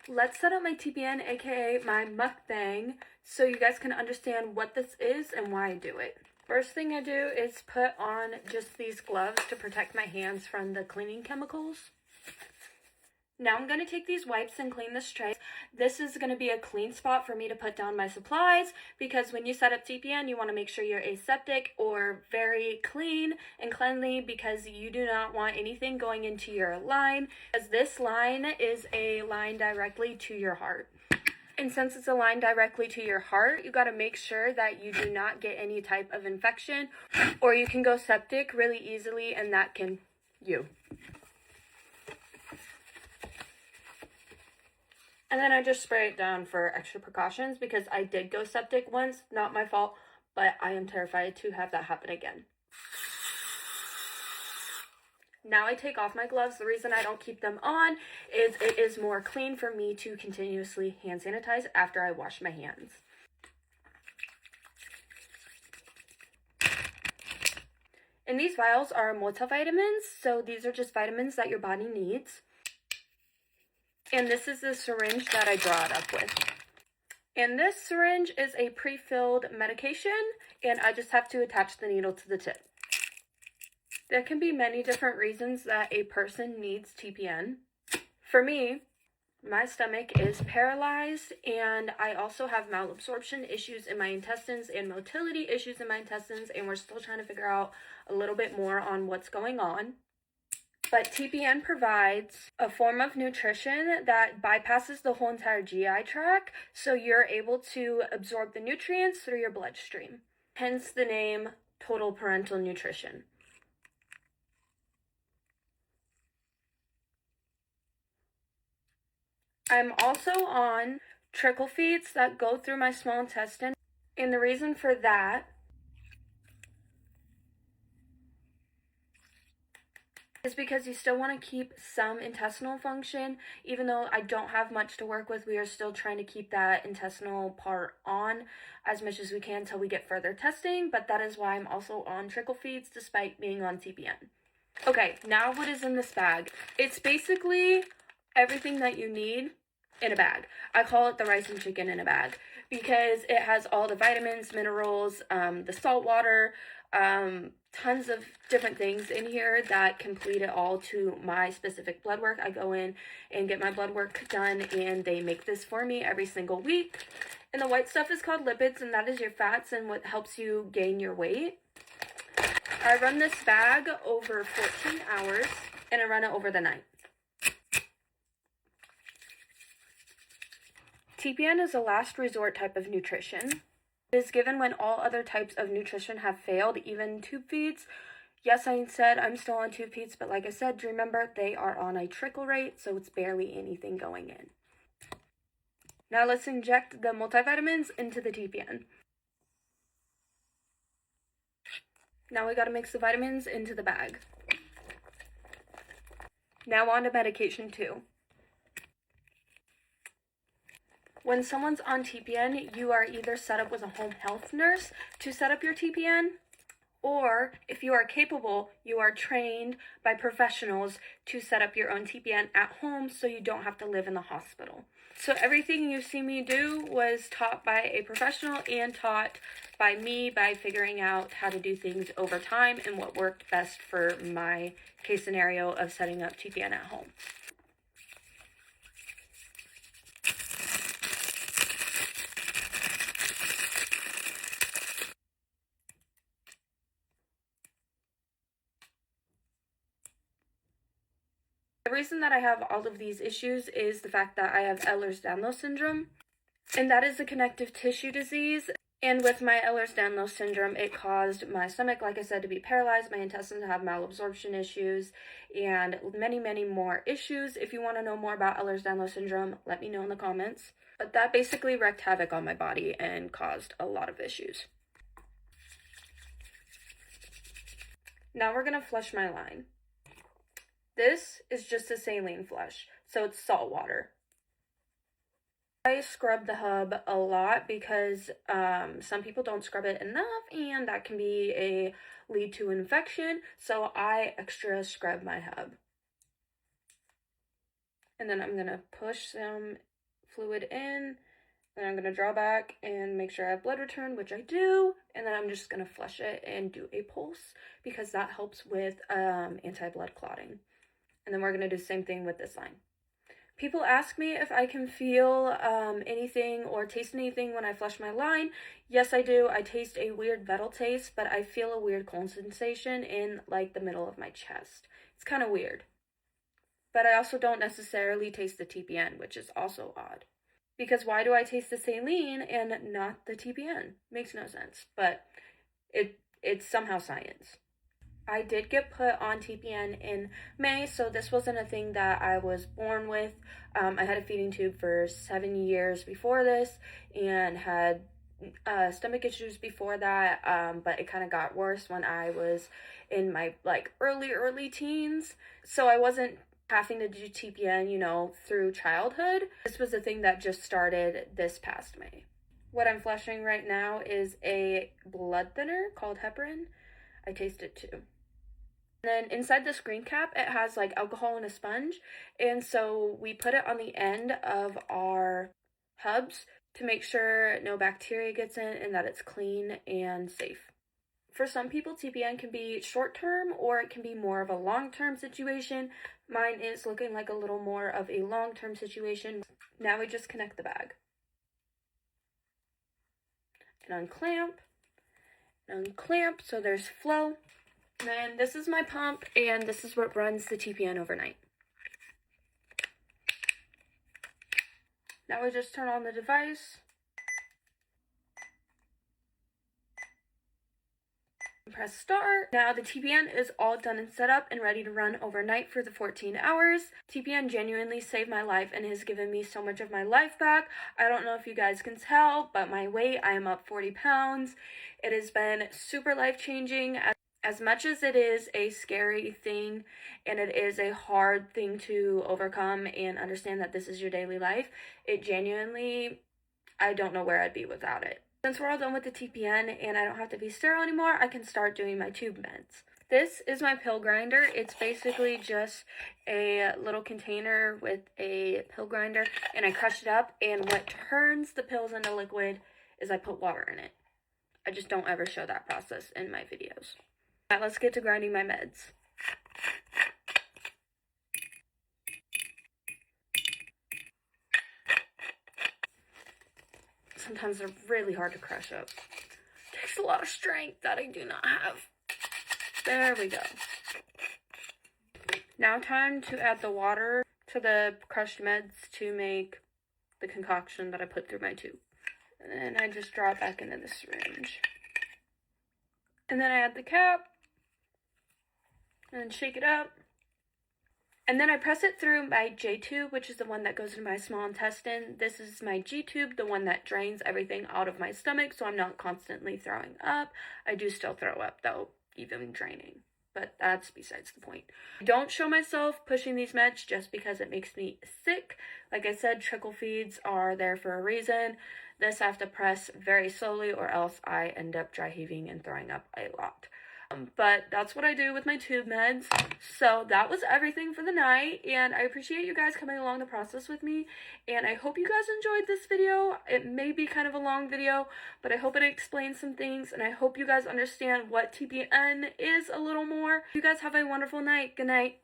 Let's set up my TPN, aka my mukbang, so you guys can understand what this is and why I do it. First thing I do is put on just these gloves to protect my hands from the cleaning chemicals. Now I'm going to take these wipes and clean this tray. This is going to be a clean spot for me to put down my supplies, because when you set up TPN, you want to make sure you're aseptic or very clean and cleanly, because you do not want anything going into your line, as this line is a line directly to your heart. And since it's a line directly to your heart, you got to make sure that you do not get any type of infection, or you can go septic really easily, and that can And then I just spray it down for extra precautions, because I did go septic once, not my fault, but I am terrified to have that happen again. Now I take off my gloves. The reason I don't keep them on is it is more clean for me to continuously hand sanitize after I wash my hands. And these vials are multivitamins, so these are just vitamins that your body needs. And this is the syringe that I draw it up with. And this syringe is a pre-filled medication, and I just have to attach the needle to the tip. There can be many different reasons that a person needs TPN. For me, my stomach is paralyzed, and I also have malabsorption issues in my intestines and motility issues in my intestines, and we're still trying to figure out a little bit more on what's going on. But TPN provides a form of nutrition that bypasses the whole entire GI tract, so you're able to absorb the nutrients through your bloodstream. Hence the name Total Parental Nutrition. I'm also on trickle feeds that go through my small intestine, and the reason for that is because you still want to keep some intestinal function. Even though I don't have much to work with, we are still trying to keep that intestinal part on as much as we can until we get further testing, but that is why I'm also on trickle feeds despite being on TPN. Okay, now what is in this bag? It's basically everything that you need in a bag. I call it the rice and chicken in a bag, because it has all the vitamins, minerals, the salt water, tons of different things in here that complete it all to my specific blood work. I go in and get my blood work done, and they make this for me every single week. And the white stuff is called lipids, and that is your fats and what helps you gain your weight. I run this bag over 14 hours, and I run it over the night. TPN is a last resort type of nutrition. It is given when all other types of nutrition have failed, even tube feeds. Yes, I said I'm still on tube feeds, but like I said, remember, they are on a trickle rate, so it's barely anything going in. Now let's inject the multivitamins into the TPN. Now we gotta mix the vitamins into the bag. Now on to medication 2. When someone's on TPN, you are either set up with a home health nurse to set up your TPN, or if you are capable, you are trained by professionals to set up your own TPN at home so you don't have to live in the hospital. So everything you see me do was taught by a professional and taught by me by figuring out how to do things over time and what worked best for my case scenario of setting up TPN at home. The reason that I have all of these issues is the fact that I have Ehlers-Danlos syndrome, and that is a connective tissue disease. And with my Ehlers-Danlos syndrome, it caused my stomach, like I said, to be paralyzed, my intestines to have malabsorption issues, and many, many more issues. If you want to know more about Ehlers-Danlos syndrome, let me know in the comments. But that basically wreaked havoc on my body and caused a lot of issues. Now we're going to flush my line. This is just a saline flush, so it's salt water. I scrub the hub a lot because some people don't scrub it enough, and that can be a lead to infection, so I extra scrub my hub. And then I'm going to push some fluid in. Then I'm going to draw back and make sure I have blood return, which I do. And then I'm just going to flush it and do a pulse because that helps with anti-blood clotting. And then we're going to do the same thing with this line. People ask me if I can feel anything or taste anything when I flush my line. Yes, I do. I taste a weird metal taste, but I feel a weird cold sensation in like the middle of my chest. It's kind of weird. But I also don't necessarily taste the TPN, which is also odd. Because why do I taste the saline and not the TPN? Makes no sense, but it's somehow science. I did get put on TPN in May, so this wasn't a thing that I was born with. I had a feeding tube for 7 years before this and had stomach issues before that, but it kind of got worse when I was in my like early teens. So I wasn't having to do TPN, you know, through childhood. This was a thing that just started this past May. What I'm flushing right now is a blood thinner called heparin. I taste it too. And then inside this green cap, it has like alcohol and a sponge. And so we put it on the end of our hubs to make sure no bacteria gets in and that it's clean and safe. For some people, TPN can be short-term or it can be more of a long-term situation. Mine is looking like a little more of a long-term situation. Now we just connect the bag. And unclamp. And unclamp so there's flow. And then this is my pump and this is what runs the TPN overnight. Now we just turn on the device. Press start. Now the TPN is all done and set up and ready to run overnight for the 14 hours. TPN genuinely saved my life and has given me so much of my life back. I don't know if you guys can tell, but my weight, I am up 40 pounds. It has been super life-changing. As much as it is a scary thing and it is a hard thing to overcome and understand that this is your daily life, it genuinely, I don't know where I'd be without it. Since we're all done with the TPN and I don't have to be sterile anymore, I can start doing my tube meds. This is my pill grinder. It's basically just a little container with a pill grinder and I crush it up, and what turns the pills into liquid is I put water in it. I just don't ever show that process in my videos. Now let's get to grinding my meds. Sometimes they're really hard to crush up. It takes a lot of strength that I do not have. There we go. Now time to add the water to the crushed meds to make the concoction that I put through my tube. And then I just draw it back into the syringe. And then I add the cap. And shake it up. And then I press it through my J tube, which is the one that goes into my small intestine. This is my G tube, the one that drains everything out of my stomach, so I'm not constantly throwing up. I do still throw up, though, even draining. But that's besides the point. I don't show myself pushing these meds just because it makes me sick. Like I said, trickle feeds are there for a reason. This I have to press very slowly or else I end up dry heaving and throwing up a lot. But that's what I do with my tube meds. So that was everything for the night, and I appreciate you guys coming along the process with me, and I hope you guys enjoyed this video. It may be kind of a long video, but I hope it explains some things, and I hope you guys understand what TPN is a little more. You guys have a wonderful night. Good night.